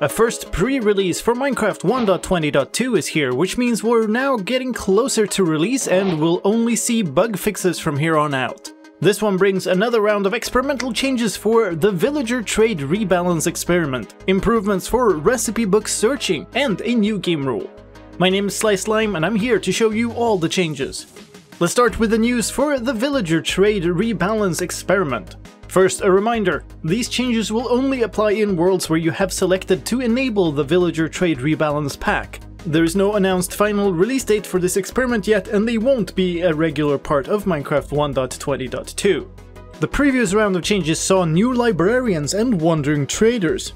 A first pre-release for Minecraft 1.20.2 is here, which means we're now getting closer to release and we'll only see bug fixes from here on out. This one brings another round of experimental changes for the villager trade rebalance experiment, improvements for recipe book searching, and a new game rule. My name is Slime and I'm here to show you all the changes. Let's start with the news for the villager trade rebalance experiment. First, a reminder, these changes will only apply in worlds where you have selected to enable the villager trade rebalance pack. There is no announced final release date for this experiment yet, and they won't be a regular part of Minecraft 1.20.2. The previous round of changes saw new librarians and wandering traders.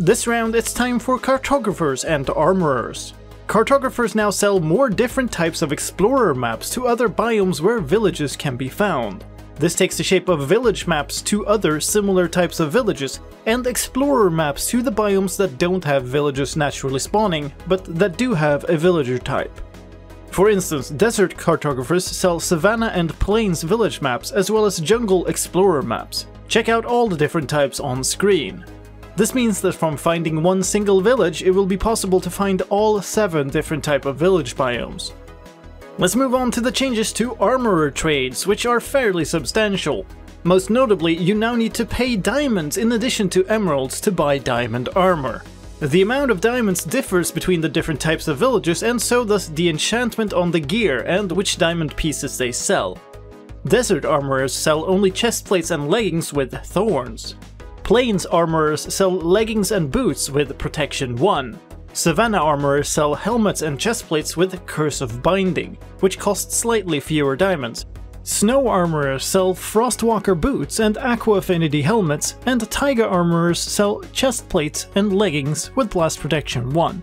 This round it's time for cartographers and armorers. Cartographers now sell more different types of explorer maps to other biomes where villages can be found. This takes the shape of village maps to other similar types of villages, and explorer maps to the biomes that don't have villages naturally spawning, but that do have a villager type. For instance, desert cartographers sell savanna and plains village maps as well as jungle explorer maps. Check out all the different types on screen. This means that from finding one single village, it will be possible to find all 7 different types of village biomes. Let's move on to the changes to armorer trades, which are fairly substantial. Most notably, you now need to pay diamonds in addition to emeralds to buy diamond armor. The amount of diamonds differs between the different types of villages, and so does the enchantment on the gear and which diamond pieces they sell. Desert armorers sell only chestplates and leggings with thorns. Plains armorers sell leggings and boots with protection 1. Savanna armorers sell helmets and chestplates with Curse of Binding, which cost slightly fewer diamonds. Snow armorers sell Frostwalker boots and Aqua Affinity helmets, and Taiga armorers sell chestplates and leggings with Blast Protection 1.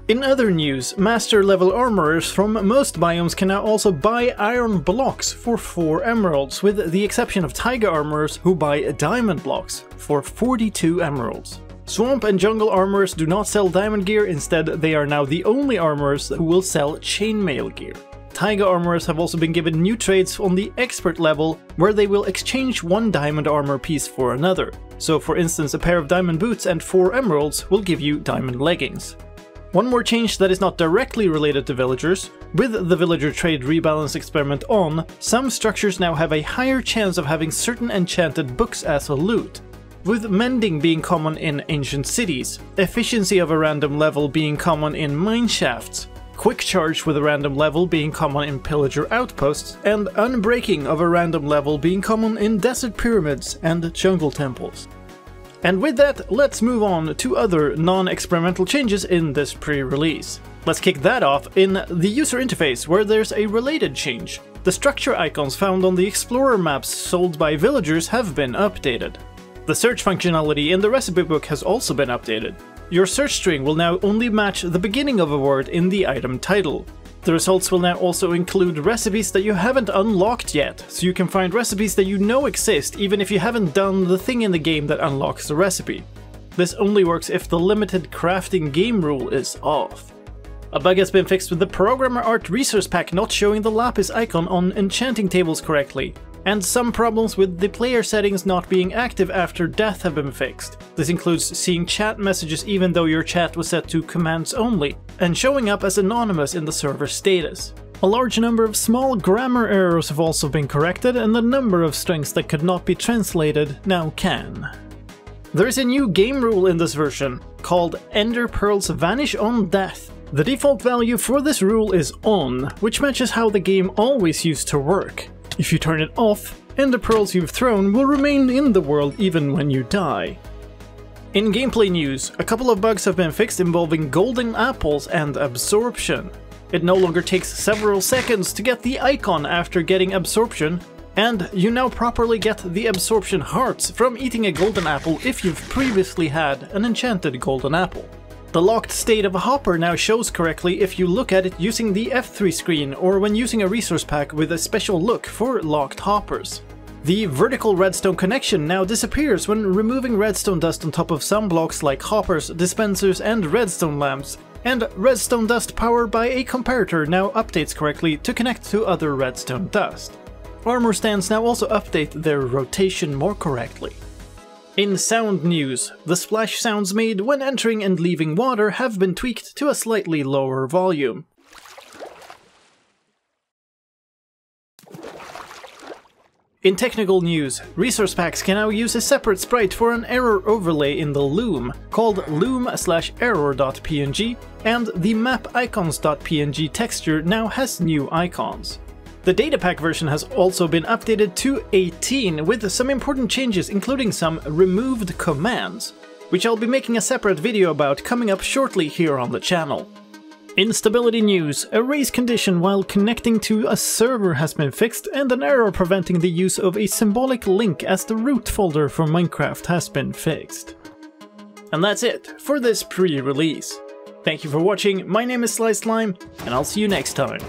In other news, master level armorers from most biomes can now also buy iron blocks for 4 emeralds, with the exception of Taiga armorers who buy diamond blocks for 42 emeralds. Swamp and jungle armorers do not sell diamond gear, instead they are now the only armorers who will sell chainmail gear. Taiga armorers have also been given new trades on the expert level, where they will exchange 1 diamond armor piece for another. So for instance, a pair of diamond boots and 4 emeralds will give you diamond leggings. One more change that is not directly related to villagers: with the villager trade rebalance experiment on, some structures now have a higher chance of having certain enchanted books as a loot. With mending being common in ancient cities, efficiency of a random level being common in mine shafts, quick charge with a random level being common in pillager outposts, and unbreaking of a random level being common in desert pyramids and jungle temples. And with that, let's move on to other non-experimental changes in this pre-release. Let's kick that off in the user interface, where there's a related change. The structure icons found on the explorer maps sold by villagers have been updated. The search functionality in the recipe book has also been updated. Your search string will now only match the beginning of a word in the item title. The results will now also include recipes that you haven't unlocked yet, so you can find recipes that you know exist even if you haven't done the thing in the game that unlocks the recipe. This only works if the limited crafting game rule is off. A bug has been fixed with the programmer art resource pack not showing the lapis icon on enchanting tables correctly, and some problems with the player settings not being active after death have been fixed. This includes seeing chat messages even though your chat was set to commands only, and showing up as anonymous in the server status. A large number of small grammar errors have also been corrected, and the number of strings that could not be translated now can. There is a new game rule in this version, called Ender Pearls Vanish on Death. The default value for this rule is on, which matches how the game always used to work. If you turn it off, Ender Pearls you've thrown will remain in the world even when you die. In gameplay news, a couple of bugs have been fixed involving golden apples and absorption. It no longer takes several seconds to get the icon after getting absorption, and you now properly get the absorption hearts from eating a golden apple if you've previously had an enchanted golden apple. The locked state of a hopper now shows correctly if you look at it using the F3 screen or when using a resource pack with a special look for locked hoppers. The vertical redstone connection now disappears when removing redstone dust on top of some blocks like hoppers, dispensers and redstone lamps, and redstone dust powered by a comparator now updates correctly to connect to other redstone dust. Armor stands now also update their rotation more correctly. In sound news, the splash sounds made when entering and leaving water have been tweaked to a slightly lower volume. In technical news, resource packs can now use a separate sprite for an error overlay in the loom, called loom/error.png, and the map-icons.png texture now has new icons. The datapack version has also been updated to 18 with some important changes, including some removed commands, which I'll be making a separate video about coming up shortly here on the channel. In stability news, a race condition while connecting to a server has been fixed, and an error preventing the use of a symbolic link as the root folder for Minecraft has been fixed. And that's it for this pre-release. Thank you for watching, my name is Sliced Lime, and I'll see you next time.